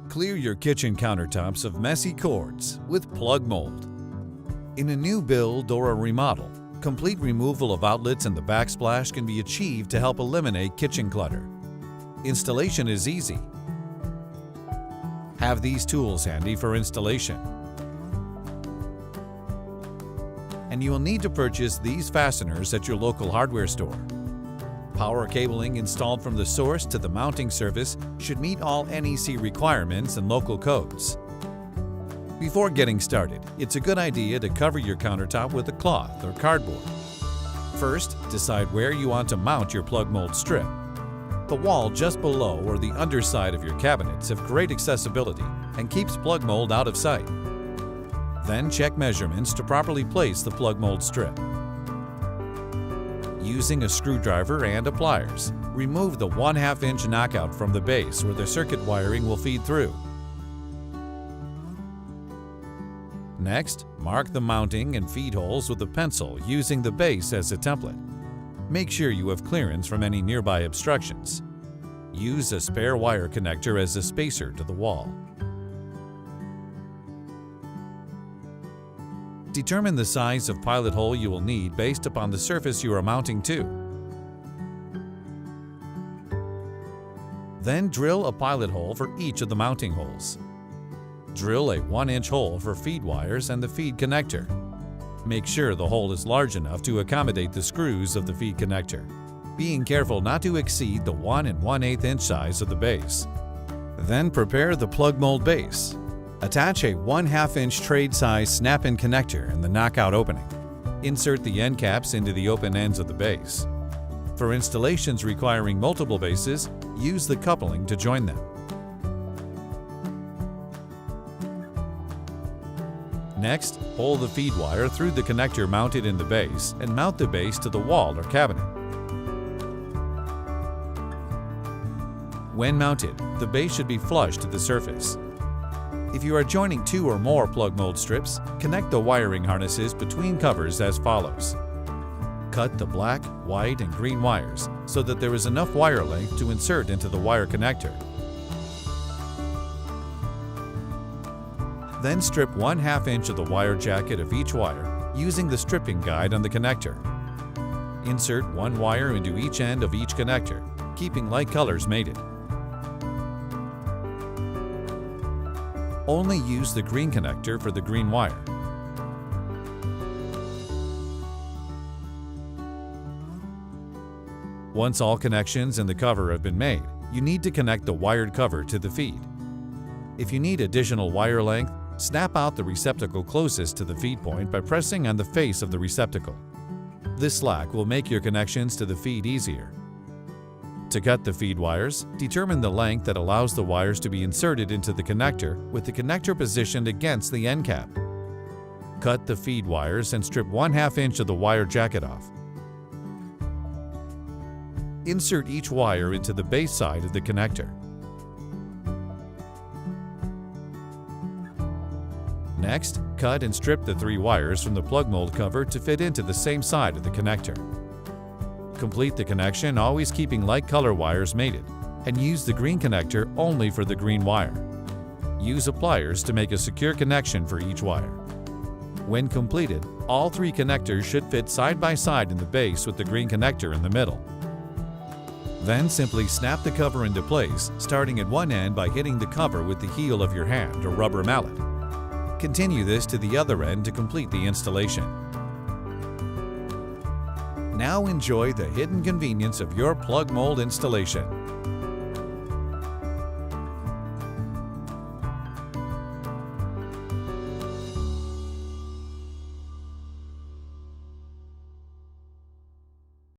Clear your kitchen countertops of messy cords with Plugmold. In a new build or a remodel, complete removal of outlets and the backsplash can be achieved to help eliminate kitchen clutter. Installation is easy. Have these tools handy for installation. And you will need to purchase these fasteners at your local hardware store. Power cabling installed from the source to the mounting surface should meet all NEC requirements and local codes. Before getting started, it's a good idea to cover your countertop with a cloth or cardboard. First, decide where you want to mount your Plugmold strip. The wall just below or the underside of your cabinets have great accessibility and keeps Plugmold out of sight. Then check measurements to properly place the Plugmold strip. Using a screwdriver and a pliers, remove the 1/2 inch knockout from the base where the circuit wiring will feed through. Next, mark the mounting and feed holes with a pencil using the base as a template. Make sure you have clearance from any nearby obstructions. Use a spare wire connector as a spacer to the wall. Determine the size of pilot hole you will need based upon the surface you are mounting to. Then drill a pilot hole for each of the mounting holes. Drill a 1-inch hole for feed wires and the feed connector. Make sure the hole is large enough to accommodate the screws of the feed connector, being careful not to exceed the 1 1/8 inch size of the base. Then prepare the Plugmold base. Attach a 1/2 inch trade size snap-in connector in the knockout opening. Insert the end caps into the open ends of the base. For installations requiring multiple bases, use the coupling to join them. Next, pull the feed wire through the connector mounted in the base and mount the base to the wall or cabinet. When mounted, the base should be flush to the surface. If you are joining 2 or more Plugmold strips, connect the wiring harnesses between covers as follows. Cut the black, white, and green wires so that there is enough wire length to insert into the wire connector. Then strip 1/2 inch of the wire jacket of each wire using the stripping guide on the connector. Insert 1 wire into each end of each connector, keeping light colors mated. Only use the green connector for the green wire. Once all connections and the cover have been made, you need to connect the wired cover to the feed. If you need additional wire length, snap out the receptacle closest to the feed point by pressing on the face of the receptacle. This slack will make your connections to the feed easier. To cut the feed wires, determine the length that allows the wires to be inserted into the connector with the connector positioned against the end cap. Cut the feed wires and strip 1/2 inch of the wire jacket off. Insert each wire into the base side of the connector. Next, cut and strip the 3 wires from the Plugmold cover to fit into the same side of the connector. Complete the connection, always keeping light color wires mated, and use the green connector only for the green wire. Use pliers to make a secure connection for each wire. When completed, all 3 connectors should fit side by side in the base with the green connector in the middle. Then simply snap the cover into place, starting at one end by hitting the cover with the heel of your hand or rubber mallet. Continue this to the other end to complete the installation. Now enjoy the hidden convenience of your Plugmold installation.